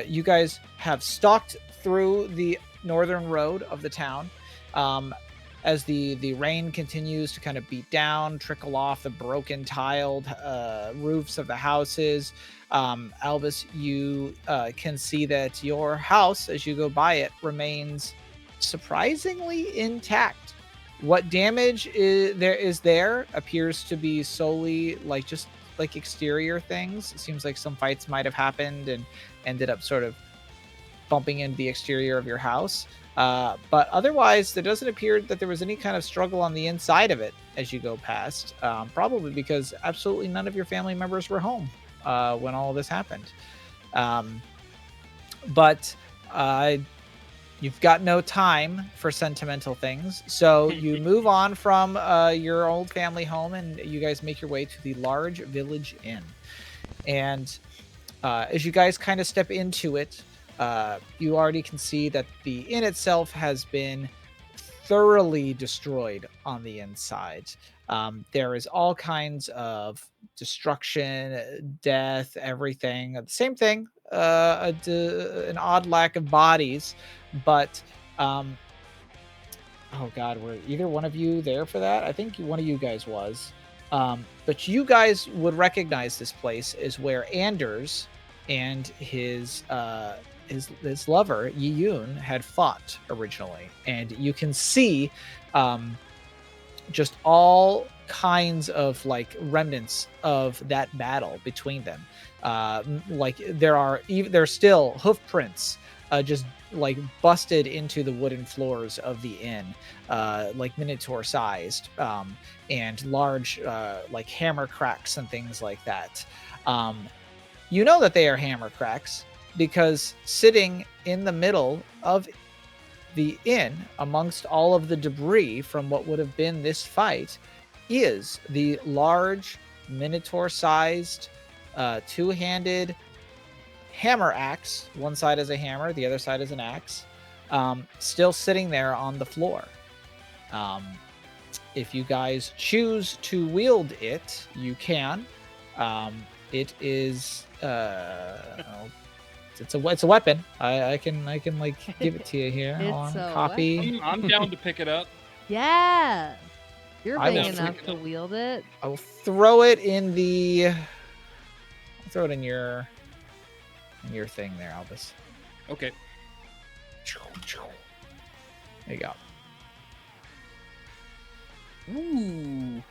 you guys have stalked through the northern road of the town. As the rain continues to kind of beat down, trickle off the broken tiled roofs of the houses. Albus, you can see that your house, as you go by it, remains surprisingly intact. What damage is there appears to be solely just exterior things. It seems like some fights might have happened and ended up sort of bumping into the exterior of your house. But otherwise, there doesn't appear that there was any kind of struggle on the inside of it as you go past. Probably because absolutely none of your family members were home when all of this happened. But you've got no time for sentimental things, so you move on from your old family home, and you guys make your way to the large village inn. And as you guys kind of step into it, you already can see that the inn itself has been thoroughly destroyed on the inside. There is all kinds of destruction, death, everything. The same thing, an odd lack of bodies, but oh god, were either one of you there for that? I think one of you guys was. But you guys would recognize this place as where Anders and his lover Yiyun had fought originally, and you can see just all kinds of like remnants of that battle between them. Like there's still hoof prints just like busted into the wooden floors of the inn, like minotaur sized, and large like hammer cracks and things like that. You know that they are hammer cracks because sitting in the middle of the inn amongst all of the debris from what would have been this fight is the large minotaur sized two-handed hammer axe. One side is a hammer, the other side is an axe, still sitting there on the floor. If you guys choose to wield it, you can. It is it's a weapon. I can like give it to you here. It's a copy. I'm down to pick it up. Yeah. You're I big will enough to wield it. I will throw it in throw it in your thing there, Albus. Okay. There you go. Ooh.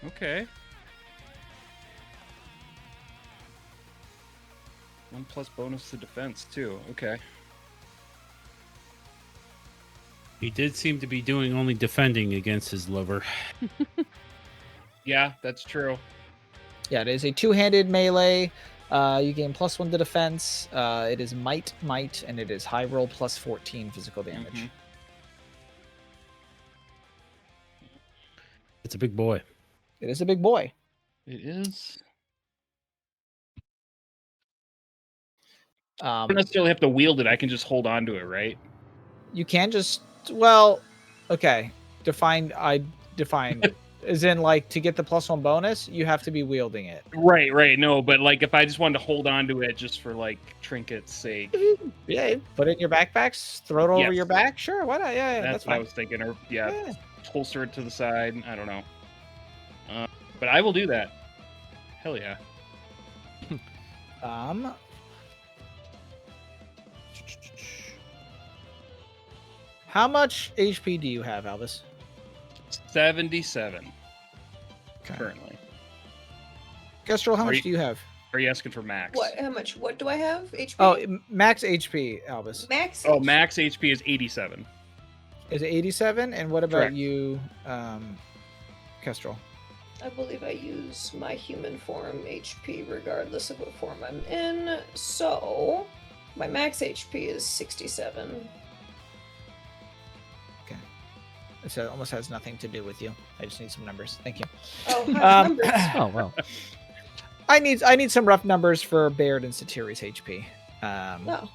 Okay. 1+ bonus to defense too. Okay. He did seem to be doing only defending against his lover. Yeah, that's true. Yeah, it is a two-handed melee. You gain +1 to defense. It is might, and it is high roll +14 physical damage. Mm-hmm. It's a big boy. It is a big boy. It is. I don't necessarily have to wield it. I can just hold on to it, right? You can just, well, okay. Define as in like to get the +1 bonus, you have to be wielding it. Right. No, but like if I just wanted to hold on to it just for like trinket's sake. Yeah, put it in your backpacks, throw it over Yes. your back. Sure, why not? Yeah, That's what fine. I was thinking. Or holster it to the side. I don't know. But I will do that. Hell yeah. How much HP do you have, Albus? 77 Okay. currently. Kestrel, how Are much you- do you have? Are you asking for max? What? How much? What do I have? HP. Oh, max HP, Albus. Max. Oh, HP. max HP is 87. Is it 87? And what about Correct. you, Kestrel? I believe I use my human form HP regardless of what form I'm in. So, my max HP is 67. So it almost has nothing to do with you. I just need some numbers. Thank you. Oh, high numbers. Oh well. I need some rough numbers for Baird and Satiri's HP. No.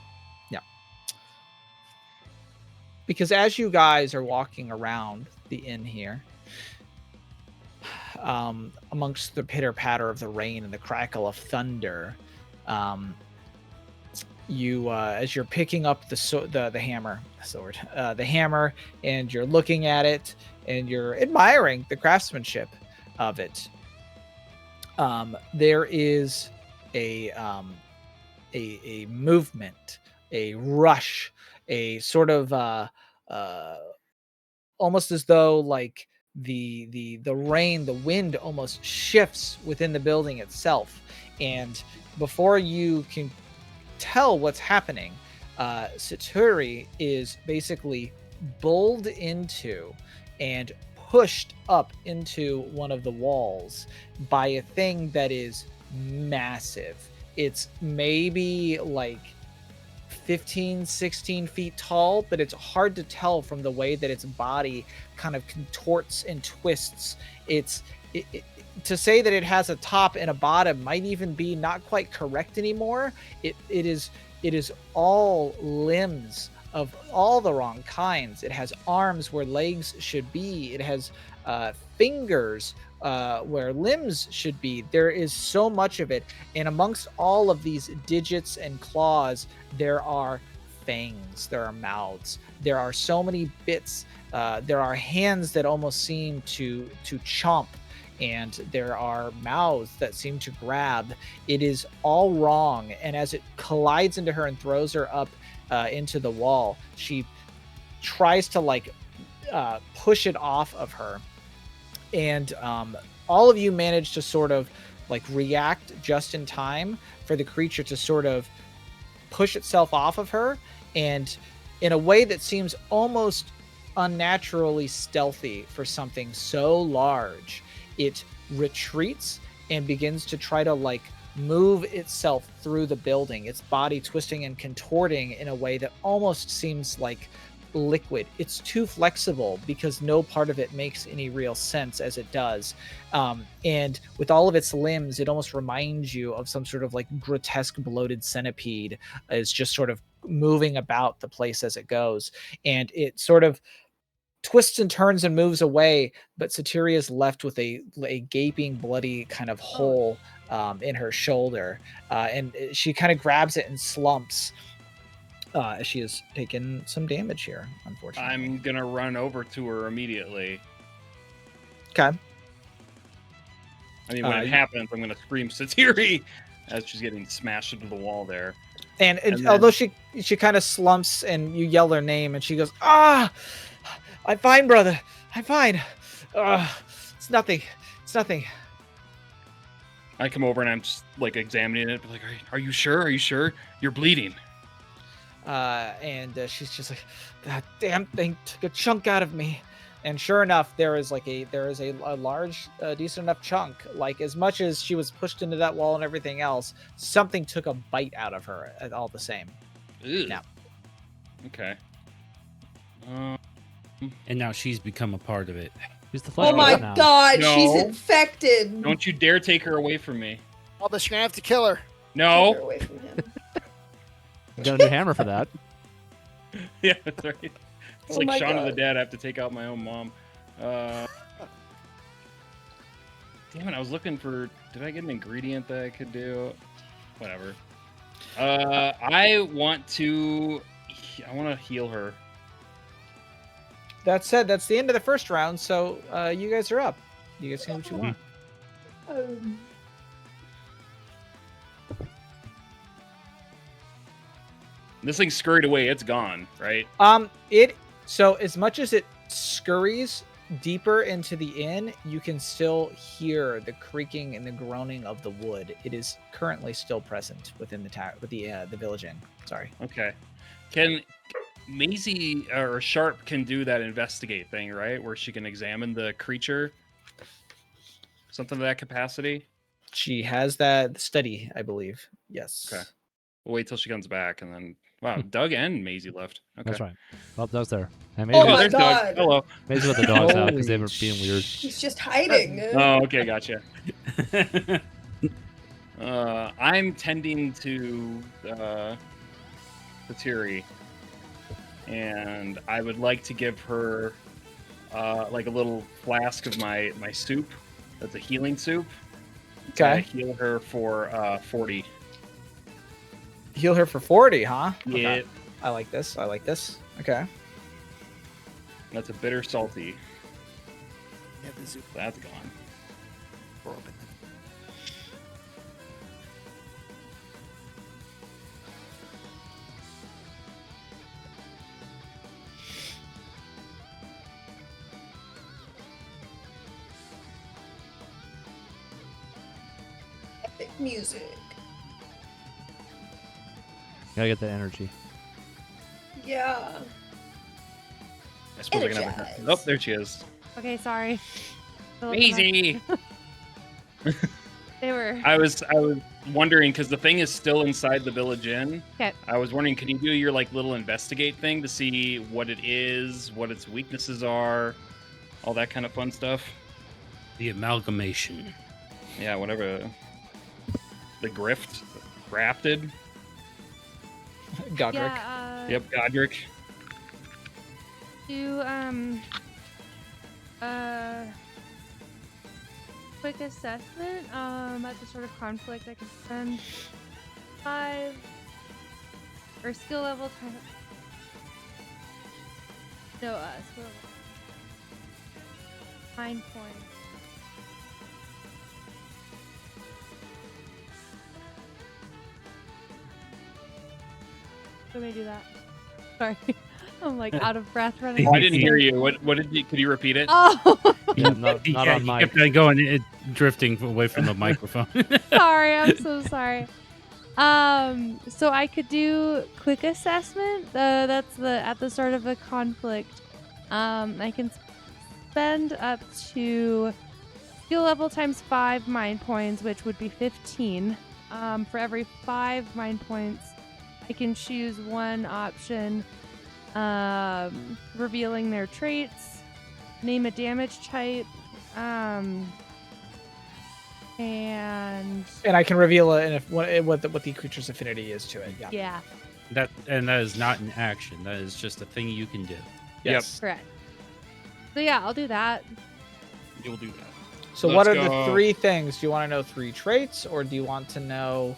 Because as you guys are walking around the inn here, amongst the pitter patter of the rain and the crackle of thunder, you as you're picking up the hammer, and you're looking at it and you're admiring the craftsmanship of it. There is a movement, a rush, a sort of almost as though like the rain, the wind almost shifts within the building itself, and before you can tell what's happening, Saturi is basically bowled into and pushed up into one of the walls by a thing that is massive. It's maybe like 15, 16 feet tall, but it's hard to tell from the way that its body kind of contorts and twists. To say that it has a top and a bottom might even be not quite correct anymore. It is all limbs of all the wrong kinds. It has arms where legs should be. It has fingers where limbs should be. There is so much of it, and amongst all of these digits and claws, there are fangs, there are mouths, there are so many bits. There are hands that almost seem to chomp, and there are mouths that seem to grab. It is all wrong, and as it collides into her and throws her up into the wall, she tries to push it off of her, and all of you manage to sort of react just in time for the creature to sort of push itself off of her, and in a way that seems almost unnaturally stealthy for something so large, it retreats and begins to try to move itself through the building, its body twisting and contorting in a way that almost seems like liquid. It's too flexible because no part of it makes any real sense as it does. And with all of its limbs, it almost reminds you of some sort of grotesque bloated centipede is just sort of moving about the place as it goes. And it sort of twists and turns and moves away, but Saturi is left with a gaping, bloody kind of hole in her shoulder. And she kind of grabs it and slumps. She has taken some damage here, unfortunately. I'm gonna run over to her immediately. Okay. I mean, when it happens, I'm gonna scream Satiri as she's getting smashed into the wall there. And although she kind of slumps and you yell her name and she goes, "Ah, I'm fine, brother. I'm fine. It's nothing. It's nothing." I come over and I'm just examining it, but are you sure? Are you sure? You're bleeding. And she's just like, "That damn thing took a chunk out of me." And sure enough, there is a large, decent enough chunk. As much as she was pushed into that wall and everything else, something took a bite out of her all the same. Ew. Now. Okay. And now she's become a part of it. She's the Oh my now. god, No. she's infected. Don't you dare take her away from me. Albus, you're gonna have to kill her. Take her No. away from him. You got a new hammer for that. Yeah, that's right. It's Oh like my Shaun of the God. Dead. I have to take out my own mom. Damn it! I was looking for. Did I get an ingredient that I could do? Whatever. I want to heal her. That said, that's the end of the first round, so you guys are up. You guys can do what you want. This thing's scurried away. It's gone, right? So as much as it scurries deeper into the inn, you can still hear the creaking and the groaning of the wood. It is currently still present within the village inn. Sorry. Okay. Can Maisie or Sharp can do that investigate thing, right? Where she can examine the creature. Something to that capacity. She has that study, I believe. Yes. Okay. We'll wait till she comes back, and then wow, Doug and Maisie left. Okay. That's right. Well, Doug's there. And Oh Maisie, my there's God. Doug. Hello. Maisie let the dogs out because Holy they were being weird. He's just hiding. Oh, okay, gotcha. I'm tending to Patiri, and I would like to give her a little flask of my soup. That's a healing soup. Okay. Heal her for 40. Heal her for 40, huh? Yeah. Okay. I like this. Okay. That's a bitter salty. Yeah, the zoo. That's gone. Epic music. Gotta get that energy. Yeah. I suppose I can have her. Energize. Oh, there she is. Okay, sorry. Easy. They were. I was wondering because the thing is still inside the village inn. Okay. I was wondering, can you do your like little investigate thing to see what it is, what its weaknesses are, all that kind of fun stuff? The amalgamation. Yeah, whatever. The grift, grafted. Godric. Yeah, Yep, Godric. do quick assessment at the sort of conflict I can spend 5 or skill level time. No, skill level 9 points. Let me do that. Sorry. I'm like out of breath running. Oh, I didn't hear you. What did you? Could you repeat it? Oh, Yeah, not Yeah, on he mic. kept on going, drifting away from the microphone. sorry. I'm so sorry. So I could do quick assessment. That's at the start of a conflict. I can spend up to skill level times 5 mind points, which would be 15. For every 5 mind points, I can choose one option, revealing their traits, name a damage type, and And I can reveal it and what the creature's affinity is to it. Yeah. yeah, that is not an action. That is just a thing you can do. Yes. correct. So yeah, I'll do that. You'll do that. So what are Let's the go. 3 things? Do you want to know 3 traits, or do you want to know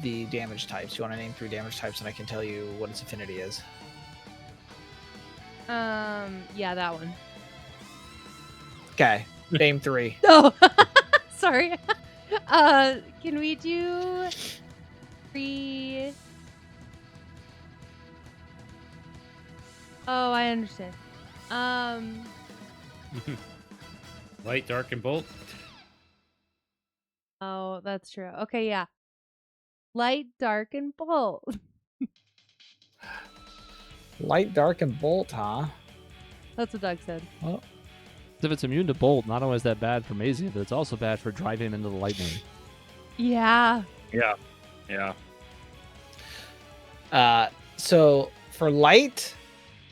the damage types? You want to name 3 damage types, and I can tell you what its affinity is. Yeah, that one. Okay, name 3. No, sorry. Can we do 3? Oh, I understand. Light, dark, and bolt. Oh, that's true. Okay, yeah. Light, dark, and bolt. Light, dark, and bolt, huh? That's what Doug said. Well, If it's immune to bolt, not only is that bad for Maisie, but it's also bad for driving him into the lightning. Yeah. Yeah. Yeah. so for light,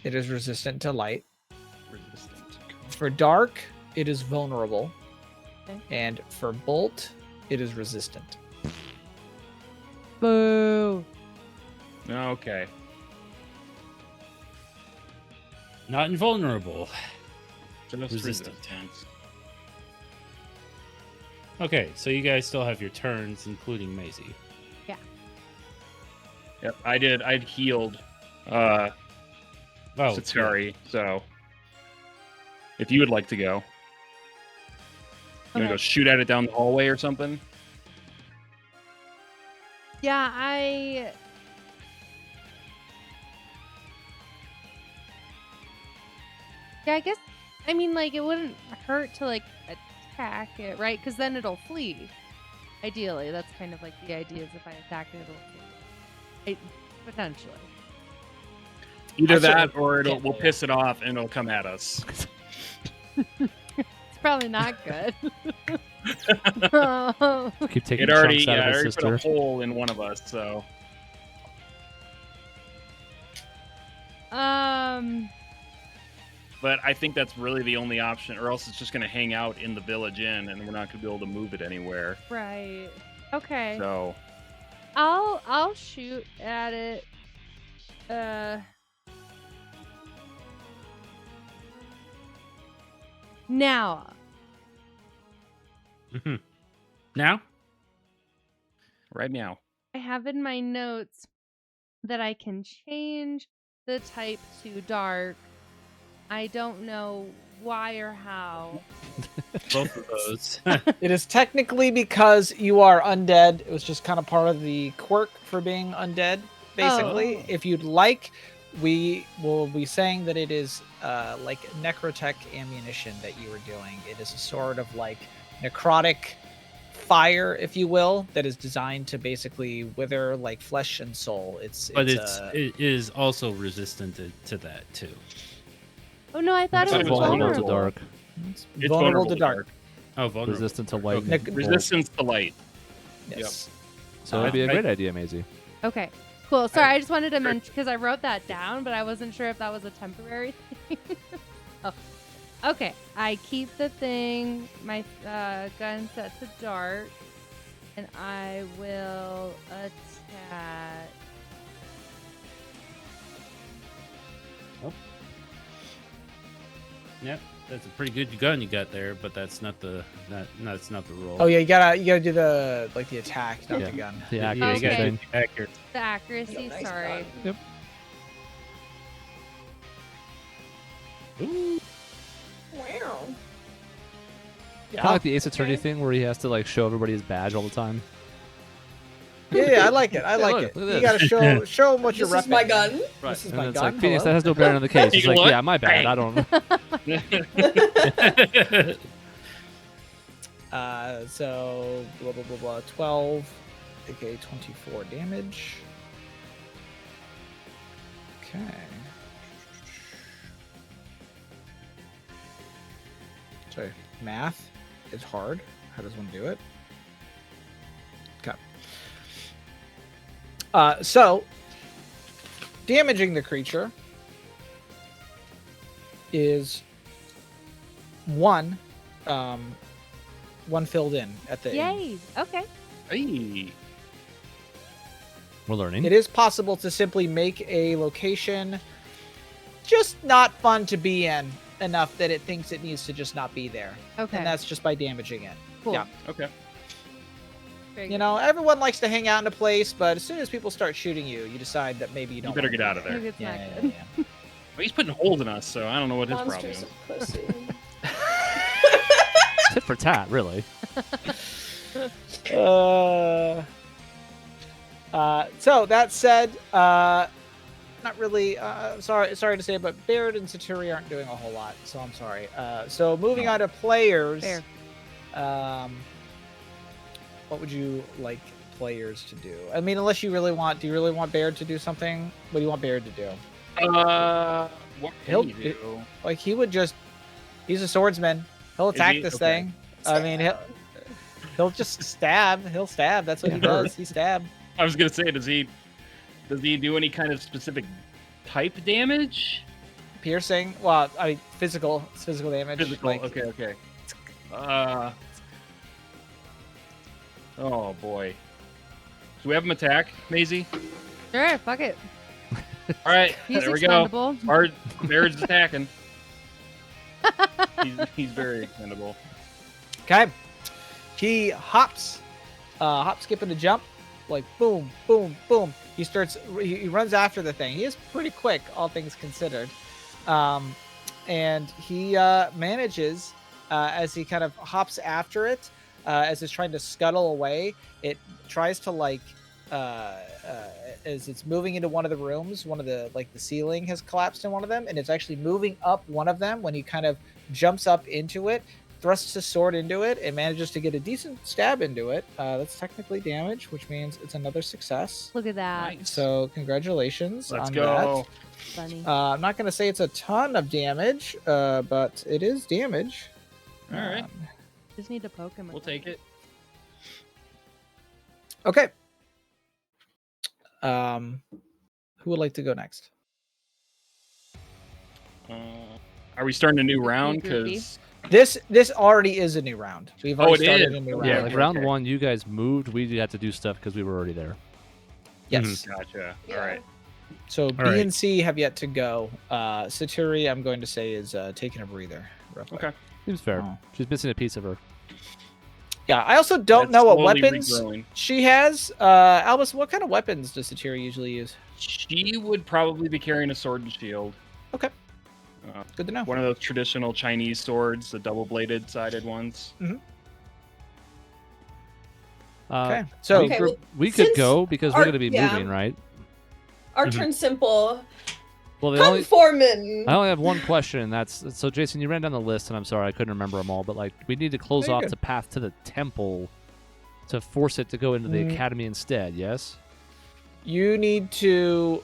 it is resistant to light. Resistant. For dark, it is vulnerable. Okay. And for bolt, it is resistant. Boo. Okay. Not invulnerable. Just Resistant. resistance. Okay, so you guys still have your turns, including Maisie. Yep, I did. I'd healed Oh, Satsari, so if you would like to go. You want to go shoot at it down the hallway or something? Yeah, I guess, I mean, like, it wouldn't hurt to, like, attack it, right? Because then it'll flee. Ideally, that's kind of like the idea is if I attack it, it'll flee. Potentially. Either That's that what- or we'll piss it off and it'll come at us. It's probably not good. Keep taking It already, chunks out yeah, of it his already put sister. a hole in one of us, so. But I think that's really the only option, or else it's just going to hang out in the village inn, and we're not going to be able to move it anywhere. Right. Okay. So, I'll shoot at it. Now. Now? right now. I have in my notes that I can change the type to dark. I don't know why or how. Both of those. It is technically because you are undead. It was just kind of part of the quirk for being undead, basically. Oh. If you'd like, we will be saying that it is like necrotech ammunition that you were doing. It is a sort of like necrotic fire, if you will, that is designed to basically wither like flesh and soul. It is also resistant to that too. Oh no, I thought It's it was vulnerable to vulnerable. dark, It's It's vulnerable to dark. Oh, vulnerable. resistant to light. Okay. and bolt. Resistance to light. Yes. So it'd be a I- great idea, Maisie. Okay, cool. Sorry, I just wanted to mention because I wrote that down, but I wasn't sure if that was a temporary thing. Oh, okay. I keep the thing, my gun set to dart, and I will attack. Yep, that's a pretty good gun you got there, but that's not the that's not the roll. Oh yeah, you gotta do the the attack, not Yeah. the gun. The Yeah, accuracy you gotta thing. do accurate. The accuracy, Yo, nice sorry. gun. Wow. Kind of like the Ace Attorney thing where he has to like show everybody his badge all the time. Yeah, I like it. I like look, it. look at You this. gotta show them what you're This is repping. my gun. This is And my then it's gun. like, Phoenix, that Hello? has no bearing on the case. You It's know like, what? yeah, my bad. Bang. I don't. So blah blah blah blah. 12, aka 24 damage. Okay. Sorry, math is hard. How does one do it? Okay. So damaging the creature is one filled in at the end. Yay. Okay. Hey. We're learning. It is possible to simply make a location just not fun to be in enough that it thinks it needs to just not be there. Okay. And that's just by damaging it. cool. yeah. Okay. Very You good. know, everyone likes to hang out in a place, but as soon as people start shooting you, you decide that maybe you don't better wanna get be out of there. Maybe it's Yeah, not yeah, good. yeah, Well, he's putting holes in us, so I don't know what his problem Monsters is. of pussy. Tit for tat, really. yeah. So that said, not really. Sorry to say, but Baird and Saturi aren't doing a whole lot, so I'm sorry. So moving on to players. Fair. What would you like players to do? I mean, unless you really want, do you really want Baird to do something? What do you want Baird to do? What He'll- can he do? Like he would just, he's a swordsman. He'll Is attack he? this Okay. thing. I mean, he'll just stab. He'll stab. That's what he does. He stab. I was gonna say, does he do any kind of specific type damage? Piercing. Well, I mean, physical. It's physical damage. Physical. Like, Okay. Oh boy. Do we have him attack, Maisie? Sure. Fuck it. All right. He's there we go. expendable. Baird's attacking. He's very expendable. Okay. He hops, skip, and a jump, like boom, boom, boom. He runs after the thing. He is pretty quick, all things considered. And he manages, as he kind of hops after it, as it's trying to scuttle away, it tries to as it's moving into one of the rooms, the ceiling has collapsed in one of them, and it's actually moving up one of them when he kind of jumps up into it, thrusts his sword into it, and manages to get a decent stab into it. That's technically damage, which means it's another success. Look at that. Nice. So congratulations Let's on go. Funny. that. I'm not going to say it's a ton of damage, but it is damage. All right. Just need to poke him. We'll take it. Okay. Who would like to go next? Are we starting a new round? Goofy. Because This already is a new round. We've already it started is. a new Okay, Yeah, round. like okay, round okay. one, you guys moved. We had to do stuff because we were already there. Yes. gotcha. Yeah. All right. So B right. and C have yet to go. Saturi, I'm going to say, is taking a breather. Real quick. Okay. Seems fair. Oh. She's missing a piece of her. Yeah, I also don't That's know what slowly weapons regrowing. she has. Albus, what kind of weapons does Saturi usually use? She would probably be carrying a sword and shield. Okay. Good to know. One of those traditional Chinese swords, the double-bladed sided ones. Okay. So Okay, we, well, we could since go because we're our- going to be yeah. moving, right? Our Mhm. turn's simple. Well, Come Foreman. I only have one question, and that's so. Jason, you ran down the list, and I'm sorry I couldn't remember them all. But like, we need to close Very off good. the path to the temple to force it to go into the Mm. academy instead, yes? You need to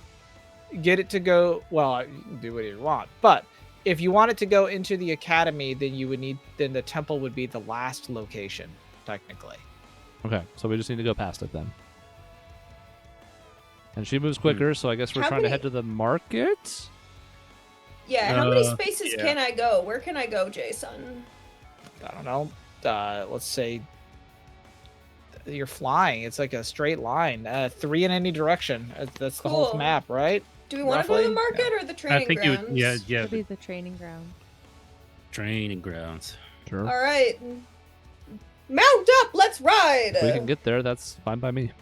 get it to go. Well, you can do whatever you want, but if you want it to go into the academy, then the temple would be the last location, technically. Okay, so we just need to go past it then. And she moves quicker, so I guess we're How trying to many- head to the market. Yeah, how many Uh, spaces yeah. can I go? Where can I go, Jason? I don't know. Let's say you're flying. It's like a straight line. 3 in any direction. That's the whole Cool. map, right? Do we want to go to the Roughly? market or the I training think you grounds? would, yeah, It'll be the training ground. training grounds. Sure. All right. Mount up, let's ride. If we can get there, that's fine by me.